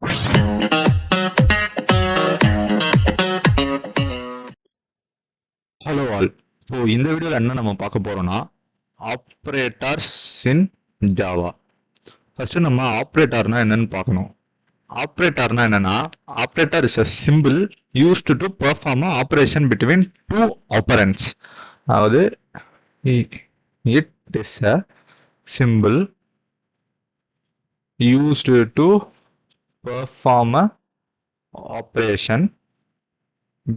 Hello all. So இந்த வீடியோவில் என்ன நம்ம பார்க்க போறோம்னா ஆப்ரேட்டர்ஸ் இன் ஜாவா. ஃபர்ஸ்ட் நம்ம ஆப்ரேட்டர்னா என்னன்னு பார்க்கணும். ஆப்ரேட்டர்னா என்னன்னா, operator is a symbol used to perform a operation between two operands. அதாவது it is a symbol used to perform a operation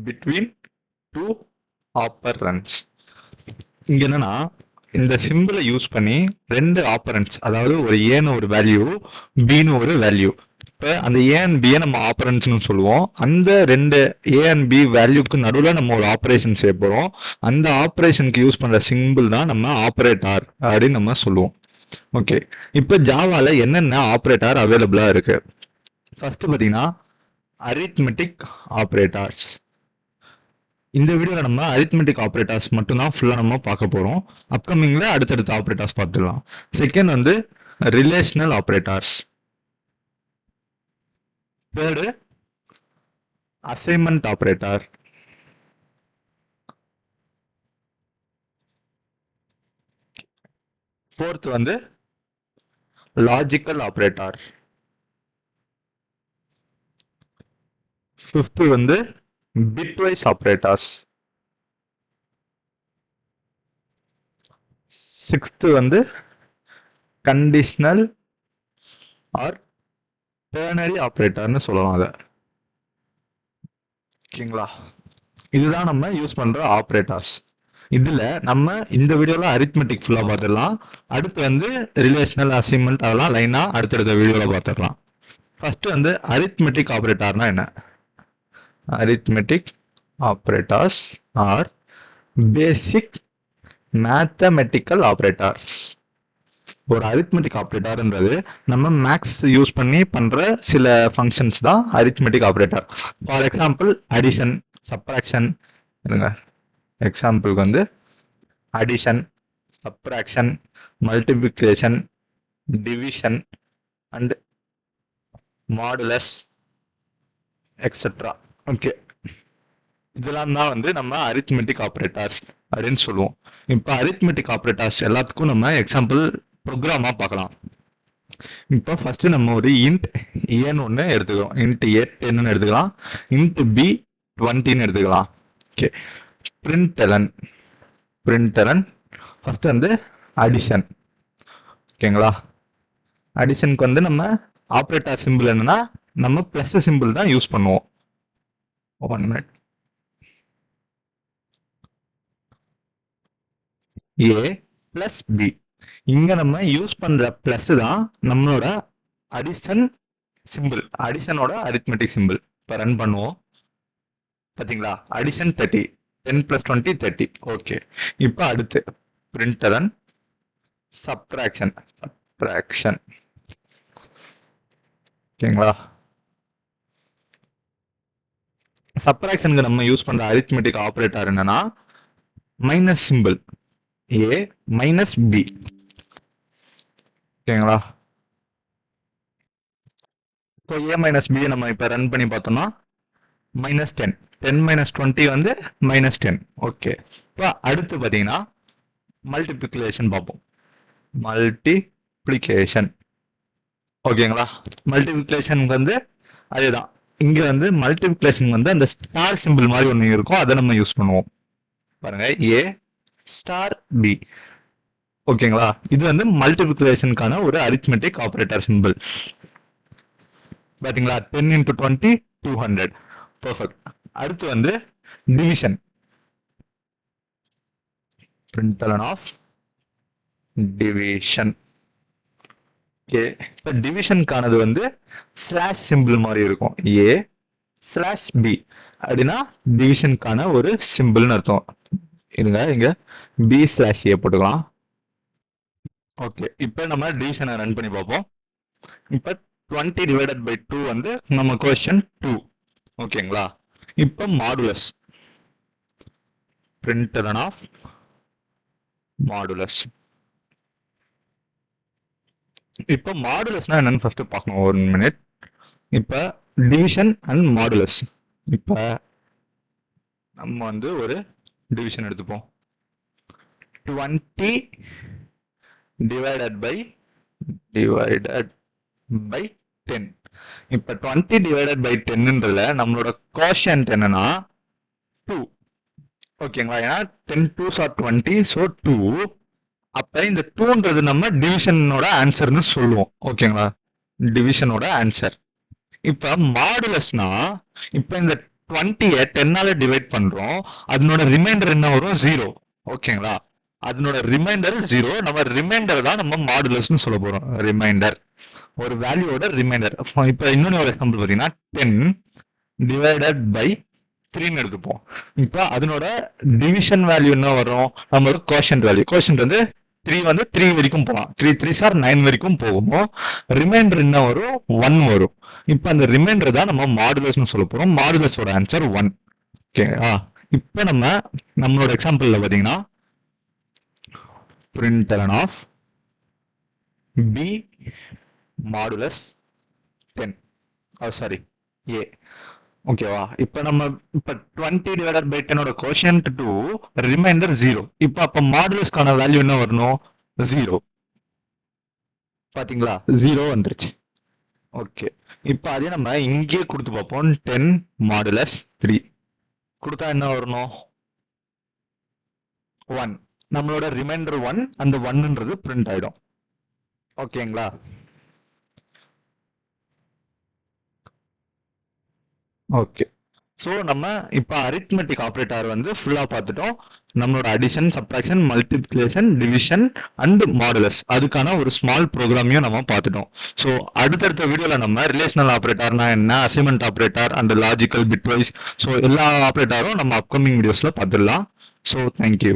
between two operands. இங்க என்னன்னா, இந்த சிம்பிளை யூஸ் பண்ணி ரெண்டு ஆப்பரண்ட்ஸ், அதாவது ஒரு ஏன்னு ஒரு வேல்யூ, பின்னு ஒரு வேல்யூ. இப்ப அந்த ஏ அண்ட் பியை நம்ம ஆப்பரண்ட்ஸ்னு சொல்லுவோம். அந்த ரெண்டு ஏ அண்ட் பி வேல்யூக்கு நடுவில் நம்ம ஒரு ஆப்ரேஷன் செய்ய போறோம். அந்த ஆப்ரேஷனுக்கு யூஸ் பண்ற சிம்பிள் தான் நம்ம ஆப்ரேட்டர் அப்படின்னு நம்ம சொல்லுவோம். ஓகே, இப்ப ஜாவால என்னென்ன ஆப்ரேட்டர் அவைலபிளா இருக்கு? ஃபர்ஸ்ட் பாத்தீங்கன்னா அரித்மெட்டிக் ஆப்ரேட்டர்ஸ். இந்த வீடியோல நம்ம அரித்மெட்டிக் ஆப்ரேட்டர்ஸ் மட்டும் தான் ஃபுல்லா நம்ம பார்க்க போறோம். அப்கமிங்ல அடுத்தடுத்த ஆப்ரேட்டர்ஸ் பார்த்துக்கலாம். செகண்ட் வந்து relational operators. Third assignment operator. Fourth வந்து லாஜிக்கல் ஆப்ரேட்டர். ஃபிஃப்த் வந்து பிட்வைஸ் ஆப்ரேட்டர்ஸ். சிக்ஸ்த் வந்து கண்டிஷனல் ஆர் டெர்னரி ஆப்ரேட்டர்னு சொல்லலாம் அதை. ஓகேங்களா, இதுதான் நம்ம யூஸ் பண்ற ஆப்ரேட்டர்ஸ். இதுல நம்ம இந்த வீடியோல அரித்மெட்டிக் ஃபுல்லா பார்த்துடலாம். அடுத்து வந்து ரிலேஷனல், அசைன்மெண்ட் அதெல்லாம் லைனா அடுத்தடுத்த வீடியோல பார்த்துடலாம். ஃபர்ஸ்ட் வந்து அரித்மெட்டிக் ஆப்ரேட்டர்னா என்ன? அரித்மெட்டிக் ஆப்ரேட்டர்ஸ் ஆர் பேசிக் மேத்தமெட்டிக்கல் ஆப்ரேட்டர்ஸ். ஒரு அரித்மெட்டிக் ஆப்ரேட்டர்ன்றது நம்ம மேக்ஸ் யூஸ் பண்ணி பண்ற சில ஃபங்க்ஷன்ஸ் தான் arithmetic operator. For example addition, subtraction. எக்ஸாம்பிளுக்கு வந்து addition, subtraction, multiplication, division and modulus etcetera. Okay, இதெல்லாம் தான் வந்து நம்ம அரித்மெட்டிக் ஆப்ரேட்டர்ஸ் அப்படின்னு சொல்லுவோம். இப்போ அரித்மெட்டிக் ஆப்ரேட்டர்ஸ் எல்லாத்துக்கும் நம்ம எக்ஸாம்பிள் ப்ரோக்ராமா பார்க்கலாம். இப்போ ஃபர்ஸ்ட் நம்ம ஒரு இன்ட் ஏன்னு ஒன்று எடுத்துக்கிறோம். இன்ட் ஏ 10ன்னு எடுத்துக்கலாம். இன்ட் பி 20ன்னு எடுத்துக்கலாம். ஓகே, பிரிண்டலன் ஃபர்ஸ்ட் வந்து அடிஷன். ஓகேங்களா, அடிஷனுக்கு வந்து நம்ம ஆப்ரேட்டர் சிம்பிள் என்னன்னா நம்ம பிளஸ் சிம்பிள் தான் யூஸ் பண்ணுவோம். 1 மினிட். ஏ பிளஸ் பி. இங்க நம்ம யூஸ் பண்ற பிளஸ் தான் நம்மளோட அடிஷன் சிம்பிள், அடிஷனோட அரித்மெட்டிக் சிம்பிள். இப்போ ரன் பண்ணுவோம். பாத்தீங்களா, அடிஷன் 30, 10 பிளஸ் 20 30. ஓகே, இப்போ அடுத்து பிரிண்டலன் சப்ட்ராக்ஷன். ஓகேங்களா, சப்ட்ராக்ஷனுக்கு நம்ம யூஸ் பண்ற அரித்மெட்டிக் ஆப்ரேட்டர் என்னன்னா மைனஸ் சிம்பிள், ஏ மைனஸ் பி. ஓகேங்களா, இப்போ ஏ மைனஸ் பி நம்ம இப்போ ரன் பண்ணி பார்த்தோம்னா -10, 10 மைனஸ் 20 வந்து -10. ஓகே, இப்போ அடுத்து பார்த்தீங்கன்னா மல்டிப்ளிகேஷன் பார்ப்போம். மல்டிப்ளிகேஷன். ஓகேங்களா, மல்டிப்ளிகேஷனுக்கு வந்து அதுதான். இங்க வந்து மல்டிப்ளிகேஷன் வந்து அந்த ஸ்டார் சிம்பிள் மாதிரி ஒன்று இருக்கும், அதை நம்ம யூஸ் பண்ணுவோம். பாருங்க, ஏ ஸ்டார் பி. ஓகேங்களா, இது வந்து மல்டிப்ளிகேஷனுக்கான ஒரு அரித்மெட்டிக் ஆப்ரேட்டர் சிம்பிள். பாத்தீங்களா, 10 into 20 200. பெர்ஃபெக்ட். அடுத்து வந்து டிவிஷன். பிரிண்டலன் ஆஃப் டிவிஷன். ஓகே, இப்போ டிவிஷனுக்கானது வந்து ஸ்லாஷ் சிம்பிள் மாதிரி இருக்கும். ஏ ஸ்லாஷ் பி அப்படின்னா டிவிஷனுக்கான ஒரு சிம்பிள்னு அர்த்தம். இருங்க, இங்க பி ஸ்லாஷ் ஏ போட்டுக்கலாம். ஓகே, இப்போ நம்ம டிவிஷனை ரன் பண்ணி பார்ப்போம். இப்போ 20 divided by 2 வந்து நம்ம கொஸ்டின் 2. ஓகேங்களா, இப்போ மாடுலஸ். பிரிண்டலன் of modulus. இப்போ மாடுலஸ்னா என்னன்னு ஃபர்ஸ்ட் பார்க்கணும். 1 மினிட். இப்ப டிவிஷன் அண்ட் மாடுலஸ். இப்ப நம்ம வந்து ஒரு டிவிஷன் எடுத்துப்போம். 20 divided by 10. இப்ப 20 divided by 10ன்றதுல நம்மளோட கோஷன்ட் என்னன்னா 2. ஓகேங்களா? ஏன்னா 10 2s are 20, so 2. அப்ப இந்த 2ன்றது நம்ம டிவிஷனோட ஆன்சர்னு சொல்லுவோம். ஓகேங்களா? டிவிஷனோட ஆன்சர். இப்ப மாடுலஸ்னா, இப்ப இந்த 20ய 10ஆல டிவைட் பண்றோம், அதனோட ரிமைண்டர் என்ன வரும்? 0. ஓகேங்களா? அதனோட ரிமைண்டர் 0. நம்ம ரிமைண்டர் தான் நம்ம மாடுலஸ்னு சொல்ல போறோம். ரிமைண்டர், ஒரு வேல்யூவோட ரிமைண்டர். இப்ப இன்னொன்னு ஒரு எக்ஸாம்பிள் பாத்தீங்கன்னா 10 டிவைடட் பை 3ன்னு எடுத்துப்போம். இப்ப அதனோட டிவிஷன் வேல்யூ என்ன வரும்? நம்மளோட கோஷன்ட் வேல்யூ. கோஷன்ட் வந்து 3 வந்து 3 வரைக்கும் போகலாம். 3 3s are 9 வரைக்கும் போகும். ரிமைண்டர் என்ன வரும்? 1 வரும். இப்ப அந்த ரிமைண்டர் தான் நம்ம மாடுலஸ்னு சொல்ல போறோம். மாடுலஸோட ஆன்சர் 1. ஓகே. இப்ப நம்மளோட எக்ஸாம்பிள்ல பாத்தீங்கன்னா println of b modulus 10. Sorry, a. ஓகேவா? இப்ப 20 டிவைடட் பை 10 ஓட கோஷன்ட் 2, ரிமைண்டர் 0. அப்ப மாடுலஸ்க்கான வேல்யூ என்ன வரணும்? 0. பாத்தீங்களா? 0 வந்துருச்சு. ஓகே. இப்ப அதே நம்ம இங்கே கொடுத்து பார்ப்போம். 10 மாடுலஸ் 3 கொடுத்தா என்ன வரணும்? 1. நம்மளோட ரிமைண்டர் 1, அந்த 1ன்றது பிரிண்ட் ஆயிடும். ஓகேங்களா? ஓகே. ஸோ நம்ம இப்போ அரித்மெட்டிக் ஆப்ரேட்டர் வந்து ஃபுல்லாக பார்த்துட்டோம். நம்மளோட addition, subtraction, multiplication, division and modulus, அதுக்கான ஒரு ஸ்மால் ப்ரோக்ராமையும் நம்ம பார்த்துட்டோம். ஸோ அடுத்தடுத்த வீடியோவில் நம்ம ரிலேஷனல் ஆப்ரேட்டர்னா என்ன, assignment operator and logical bitwise, so எல்லா ஆப்ரேட்டரும் நம்ம அப்கமிங் வீடியோஸில் பார்த்துடலாம். So thank you.